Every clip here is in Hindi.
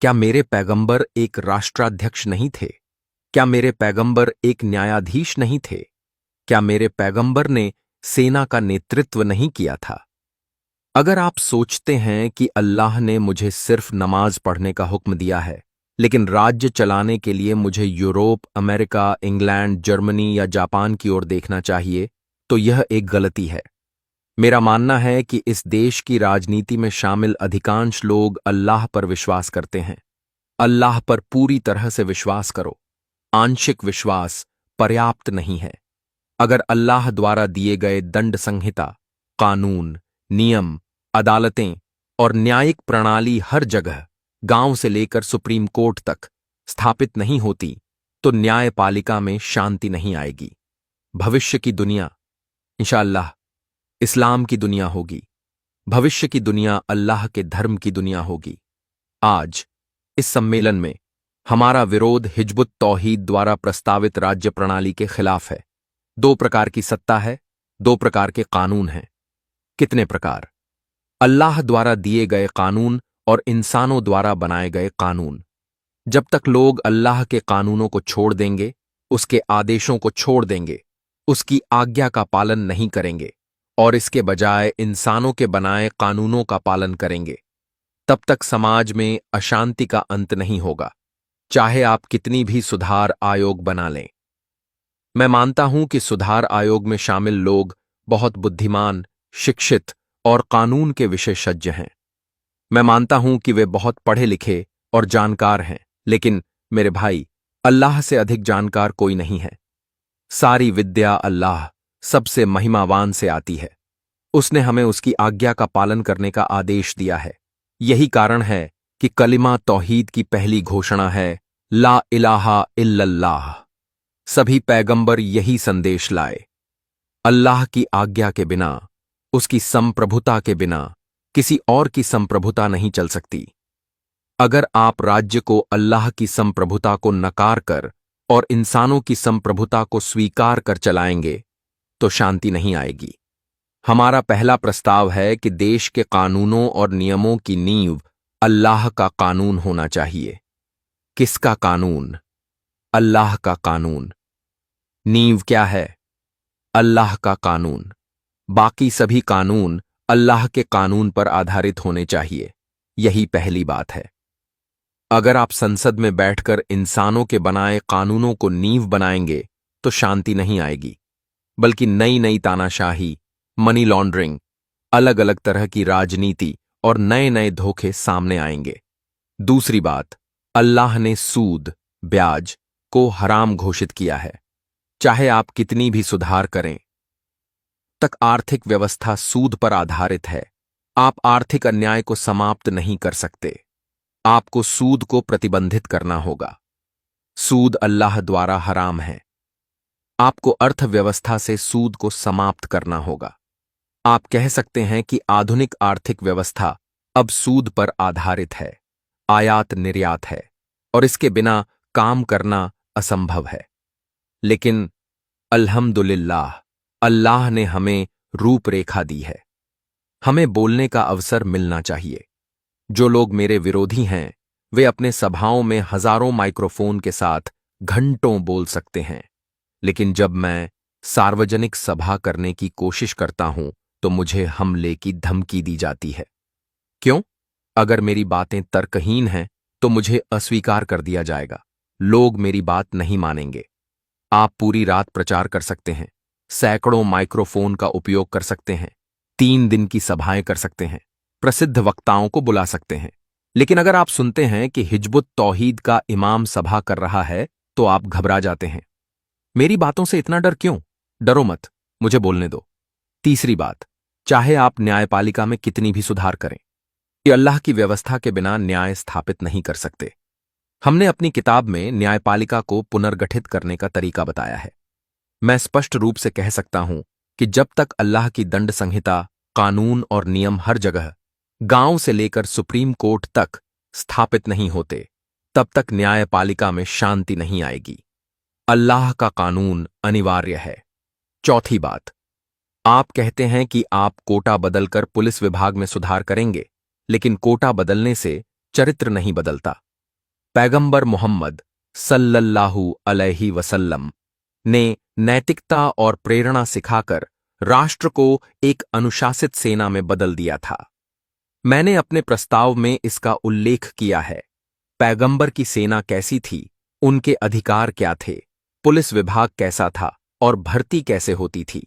क्या मेरे पैगंबर एक राष्ट्राध्यक्ष नहीं थे? क्या मेरे पैगंबर एक न्यायाधीश नहीं थे? क्या मेरे पैगंबर ने सेना का नेतृत्व नहीं किया था? अगर आप सोचते हैं कि अल्लाह ने मुझे सिर्फ नमाज पढ़ने का हुक्म दिया है, लेकिन राज्य चलाने के लिए मुझे यूरोप, अमेरिका, इंग्लैंड, जर्मनी या जापान की ओर देखना चाहिए, तो यह एक गलती है। मेरा मानना है कि इस देश की राजनीति में शामिल अधिकांश लोग अल्लाह पर विश्वास करते हैं। अल्लाह पर पूरी तरह से विश्वास करो। आंशिक विश्वास पर्याप्त नहीं है। अगर अल्लाह द्वारा दिए गए दंड संहिता, कानून, नियम, अदालतें और न्यायिक प्रणाली हर जगह, गांव से लेकर सुप्रीम कोर्ट तक स्थापित नहीं होती, तो न्यायपालिका में शांति नहीं आएगी। भविष्य की दुनिया इंशाअल्लाह इस्लाम की दुनिया होगी। भविष्य की दुनिया अल्लाह के धर्म की दुनिया होगी। आज इस सम्मेलन में हमारा विरोध हिजबुत तौहीद द्वारा प्रस्तावित राज्य प्रणाली के खिलाफ है। दो प्रकार की सत्ता है, दो प्रकार के कानून हैं। कितने प्रकार? अल्लाह द्वारा दिए गए कानून और इंसानों द्वारा बनाए गए कानून। जब तक लोग अल्लाह के कानूनों को छोड़ देंगे, उसके आदेशों को छोड़ देंगे, उसकी आज्ञा का पालन नहीं करेंगे और इसके बजाय इंसानों के बनाए कानूनों का पालन करेंगे, तब तक समाज में अशांति का अंत नहीं होगा, चाहे आप कितनी भी सुधार आयोग बना लें। मैं मानता हूं कि सुधार आयोग में शामिल लोग बहुत बुद्धिमान, शिक्षित और कानून के विशेषज्ञ हैं। मैं मानता हूं कि वे बहुत पढ़े लिखे और जानकार हैं, लेकिन मेरे भाई, अल्लाह से अधिक जानकार कोई नहीं है। सारी विद्या अल्लाह सबसे महिमावान से आती है। उसने हमें उसकी आज्ञा का पालन करने का आदेश दिया है। यही कारण है कि कलिमा तौहीद की पहली घोषणा है, ला इलाहा इल्लल्लाह। सभी पैगंबर यही संदेश लाए। अल्लाह की आज्ञा के बिना, उसकी संप्रभुता के बिना किसी और की संप्रभुता नहीं चल सकती। अगर आप राज्य को अल्लाह की संप्रभुता को नकार कर और इंसानों की संप्रभुता को स्वीकार कर चलाएंगे, तो शांति नहीं आएगी। हमारा पहला प्रस्ताव है कि देश के कानूनों और नियमों की नींव अल्लाह का कानून होना चाहिए। किसका कानून? अल्लाह का कानून। नींव क्या है? अल्लाह का कानून। बाकी सभी कानून अल्लाह के कानून पर आधारित होने चाहिए। यही पहली बात है। अगर आप संसद में बैठकर इंसानों के बनाए कानूनों को नींव बनाएंगे, तो शांति नहीं आएगी, बल्कि नई नई तानाशाही, मनी लॉन्ड्रिंग, अलग अलग तरह की राजनीति और नए नए धोखे सामने आएंगे। दूसरी बात, अल्लाह ने सूद, ब्याज को हराम घोषित किया है। चाहे आप कितनी भी सुधार करें, तक आर्थिक व्यवस्था सूद पर आधारित है। आप आर्थिक अन्याय को समाप्त नहीं कर सकते। आपको सूद को प्रतिबंधित करना होगा। सूद अल्लाह द्वारा हराम है। आपको अर्थव्यवस्था से सूद को समाप्त करना होगा। आप कह सकते हैं कि आधुनिक आर्थिक व्यवस्था अब सूद पर आधारित है, आयात निर्यात है, और इसके बिना काम करना असंभव है। लेकिन अल्हम्दुलिल्लाह, अल्लाह ने हमें रूपरेखा दी है। हमें बोलने का अवसर मिलना चाहिए। जो लोग मेरे विरोधी हैं, वे अपने सभाओं में हजारों माइक्रोफोन के साथ घंटों बोल सकते हैं, लेकिन जब मैं सार्वजनिक सभा करने की कोशिश करता हूं, तो मुझे हमले की धमकी दी जाती है। क्यों? अगर मेरी बातें तर्कहीन हैं, तो मुझे अस्वीकार कर दिया जाएगा। लोग मेरी बात नहीं मानेंगे। आप पूरी रात प्रचार कर सकते हैं, सैकड़ों माइक्रोफोन का उपयोग कर सकते हैं, 3 दिन की सभाएं कर सकते हैं, प्रसिद्ध वक्ताओं को बुला सकते हैं, लेकिन अगर आप सुनते हैं कि हिजबुत तौहीद का इमाम सभा कर रहा है, तो आप घबरा जाते हैं। मेरी बातों से इतना डर क्यों? डरो मत, मुझे बोलने दो। तीसरी बात, चाहे आप न्यायपालिका में कितनी भी सुधार करें, ये अल्लाह की व्यवस्था के बिना न्याय स्थापित नहीं कर सकते। हमने अपनी किताब में न्यायपालिका को पुनर्गठित करने का तरीका बताया है। मैं स्पष्ट रूप से कह सकता हूं कि जब तक अल्लाह की दंड संहिता, कानून और नियम हर जगह, गांव से लेकर सुप्रीम कोर्ट तक स्थापित नहीं होते, तब तक न्यायपालिका में शांति नहीं आएगी। अल्लाह का कानून अनिवार्य है। चौथी बात, आप कहते हैं कि आप कोटा बदलकर पुलिस विभाग में सुधार करेंगे, लेकिन कोटा बदलने से चरित्र नहीं बदलता। पैगंबर मोहम्मद सल्लल्लाहु अलैहि वसल्लम ने नैतिकता और प्रेरणा सिखाकर राष्ट्र को एक अनुशासित सेना में बदल दिया था। मैंने अपने प्रस्ताव में इसका उल्लेख किया है। पैगंबर की सेना कैसी थी, उनके अधिकार क्या थे, पुलिस विभाग कैसा था और भर्ती कैसे होती थी।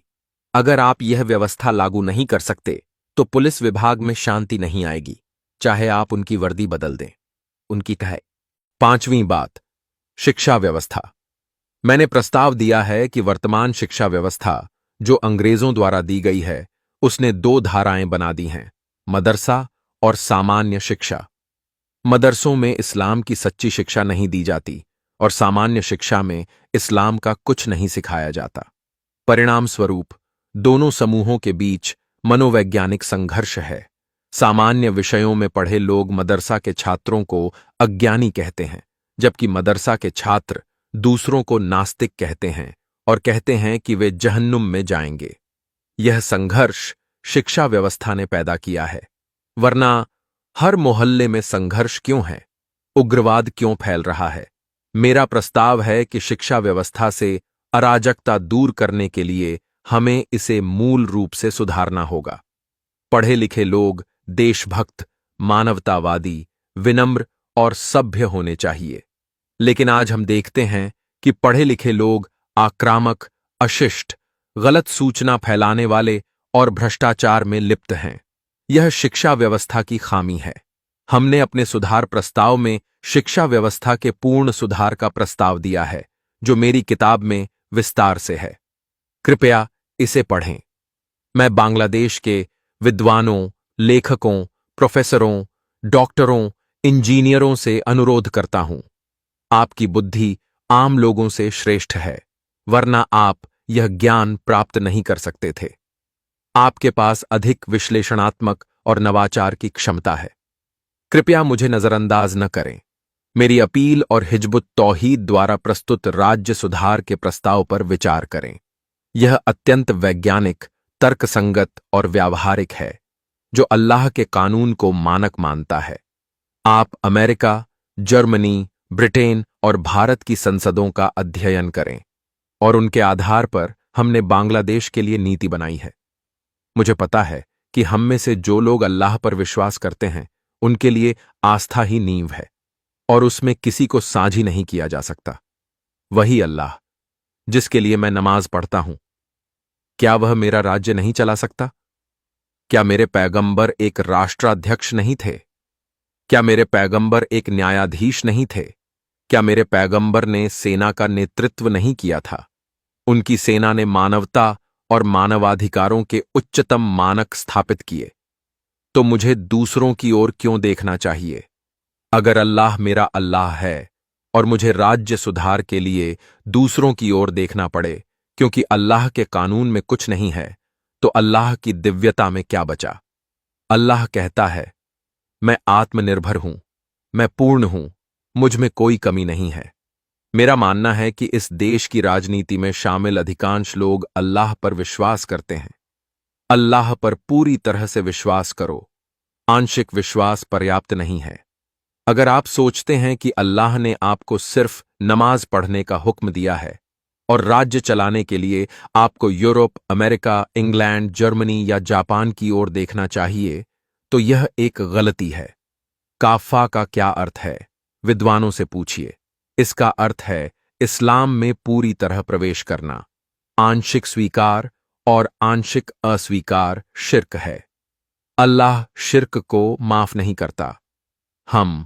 अगर आप यह व्यवस्था लागू नहीं कर सकते तो पुलिस विभाग में शांति नहीं आएगी, चाहे आप उनकी वर्दी बदल दें। उनकी कहे। 5वीं बात, शिक्षा व्यवस्था। मैंने प्रस्ताव दिया है कि वर्तमान शिक्षा व्यवस्था जो अंग्रेजों द्वारा दी गई है, उसने 2 धाराएं बना दी हैं, मदरसा और सामान्य शिक्षा। मदरसों में इस्लाम की सच्ची शिक्षा नहीं दी जाती और सामान्य शिक्षा में इस्लाम का कुछ नहीं सिखाया जाता। परिणाम स्वरूप दोनों समूहों के बीच मनोवैज्ञानिक संघर्ष है। सामान्य विषयों में पढ़े लोग मदरसा के छात्रों को अज्ञानी कहते हैं, जबकि मदरसा के छात्र दूसरों को नास्तिक कहते हैं और कहते हैं कि वे जहन्नुम में जाएंगे। यह संघर्ष शिक्षा व्यवस्था ने पैदा किया है, वरना हर मोहल्ले में संघर्ष क्यों है, उग्रवाद क्यों फैल रहा है। मेरा प्रस्ताव है कि शिक्षा व्यवस्था से अराजकता दूर करने के लिए हमें इसे मूल रूप से सुधारना होगा। पढ़े लिखे लोग देशभक्त, मानवतावादी, विनम्र और सभ्य होने चाहिए। लेकिन आज हम देखते हैं कि पढ़े लिखे लोग आक्रामक, अशिष्ट, गलत सूचना फैलाने वाले और भ्रष्टाचार में लिप्त हैं। यह शिक्षा व्यवस्था की खामी है। हमने अपने सुधार प्रस्ताव में शिक्षा व्यवस्था के पूर्ण सुधार का प्रस्ताव दिया है, जो मेरी किताब में विस्तार से है। कृपया इसे पढ़ें। मैं बांग्लादेश के विद्वानों, लेखकों, प्रोफेसरों, डॉक्टरों, इंजीनियरों से अनुरोध करता हूं, आपकी बुद्धि आम लोगों से श्रेष्ठ है, वरना आप यह ज्ञान प्राप्त नहीं कर सकते थे। आपके पास अधिक विश्लेषणात्मक और नवाचार की क्षमता है। कृपया मुझे नजरअंदाज न करें। मेरी अपील और हिजबुत तौहीद द्वारा प्रस्तुत राज्य सुधार के प्रस्ताव पर विचार करें। यह अत्यंत वैज्ञानिक, तर्कसंगत और व्यावहारिक है, जो अल्लाह के कानून को मानक मानता है। आप अमेरिका, जर्मनी, ब्रिटेन और भारत की संसदों का अध्ययन करें और उनके आधार पर हमने बांग्लादेश के लिए नीति बनाई है। मुझे पता है कि हम में से जो लोग अल्लाह पर विश्वास करते हैं, उनके लिए आस्था ही नींव है और उसमें किसी को साझी नहीं किया जा सकता। वही अल्लाह जिसके लिए मैं नमाज पढ़ता हूं, क्या वह मेरा राज्य नहीं चला सकता? क्या मेरे पैगंबर एक राष्ट्राध्यक्ष नहीं थे? क्या मेरे पैगंबर एक न्यायाधीश नहीं थे? क्या मेरे पैगंबर ने सेना का नेतृत्व नहीं किया था? उनकी सेना ने मानवता और मानवाधिकारों के उच्चतम मानक स्थापित किए। तो मुझे दूसरों की ओर क्यों देखना चाहिए? अगर अल्लाह मेरा अल्लाह है और मुझे राज्य सुधार के लिए दूसरों की ओर देखना पड़े क्योंकि अल्लाह के कानून में कुछ नहीं है, तो अल्लाह की दिव्यता में क्या बचा? अल्लाह कहता है, मैं आत्मनिर्भर हूं, मैं पूर्ण हूं, मुझ में कोई कमी नहीं है। मेरा मानना है कि इस देश की राजनीति में शामिल अधिकांश लोग अल्लाह पर विश्वास करते हैं। अल्लाह पर पूरी तरह से विश्वास करो। आंशिक विश्वास पर्याप्त नहीं है। अगर आप सोचते हैं कि अल्लाह ने आपको सिर्फ नमाज पढ़ने का हुक्म दिया है और राज्य चलाने के लिए आपको यूरोप, अमेरिका, इंग्लैंड, जर्मनी या जापान की ओर देखना चाहिए, तो यह एक गलती है। काफा का क्या अर्थ है? विद्वानों से पूछिए। इसका अर्थ है इस्लाम में पूरी तरह प्रवेश करना। आंशिक स्वीकार और आंशिक अस्वीकार शिर्क है। अल्लाह शिर्क को माफ नहीं करता। हम,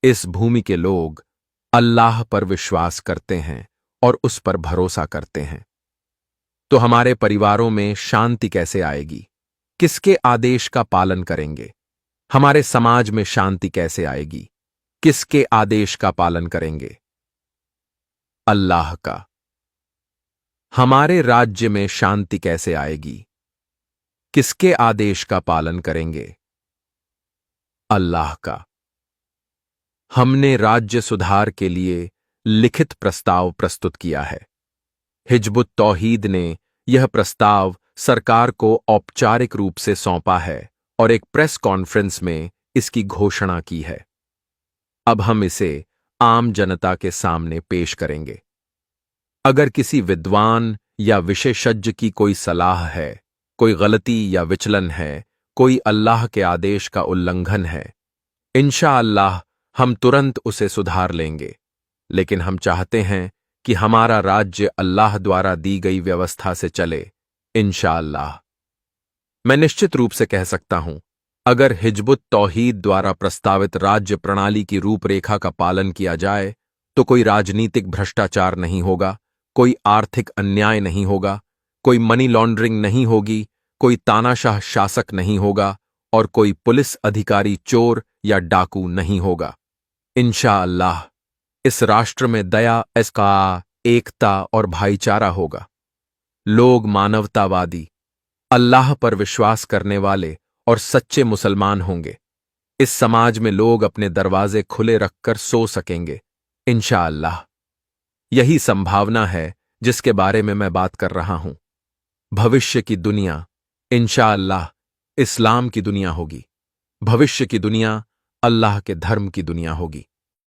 इस भूमि के लोग, अल्लाह पर विश्वास करते हैं और उस पर भरोसा करते हैं। तो हमारे परिवारों में शांति कैसे आएगी? किसके आदेश का पालन करेंगे? हमारे समाज में शांति कैसे आएगी? किसके आदेश का पालन करेंगे? अल्लाह का। हमारे राज्य में शांति कैसे आएगी? किसके आदेश का पालन करेंगे? अल्लाह का। हमने राज्य सुधार के लिए लिखित प्रस्ताव प्रस्तुत किया है। हिजबुत तौहीद ने यह प्रस्ताव सरकार को औपचारिक रूप से सौंपा है और एक प्रेस कॉन्फ्रेंस में इसकी घोषणा की है। अब हम इसे आम जनता के सामने पेश करेंगे। अगर किसी विद्वान या विशेषज्ञ की कोई सलाह है, कोई गलती या विचलन है, कोई अल्लाह के आदेश का उल्लंघन है, इंशाअल्लाह हम तुरंत उसे सुधार लेंगे। लेकिन हम चाहते हैं कि हमारा राज्य अल्लाह द्वारा दी गई व्यवस्था से चले, इंशाअल्लाह। मैं निश्चित रूप से कह सकता हूं, अगर हिजबुत तौहीद द्वारा प्रस्तावित राज्य प्रणाली की रूपरेखा का पालन किया जाए तो कोई राजनीतिक भ्रष्टाचार नहीं होगा, कोई आर्थिक अन्याय नहीं होगा, कोई मनी लॉन्ड्रिंग नहीं होगी, कोई तानाशाह शासक नहीं होगा और कोई पुलिस अधिकारी चोर या डाकू नहीं होगा। इंशाअल्लाह इस राष्ट्र में दया, इसका एकता और भाईचारा होगा। लोग मानवतावादी, अल्लाह पर विश्वास करने वाले और सच्चे मुसलमान होंगे। इस समाज में लोग अपने दरवाजे खुले रखकर सो सकेंगे, इंशाअल्लाह। यही संभावना है जिसके बारे में मैं बात कर रहा हूं। भविष्य की दुनिया इंशाअल्लाह इस्लाम की दुनिया होगी। भविष्य की दुनिया अल्लाह के धर्म की दुनिया होगी।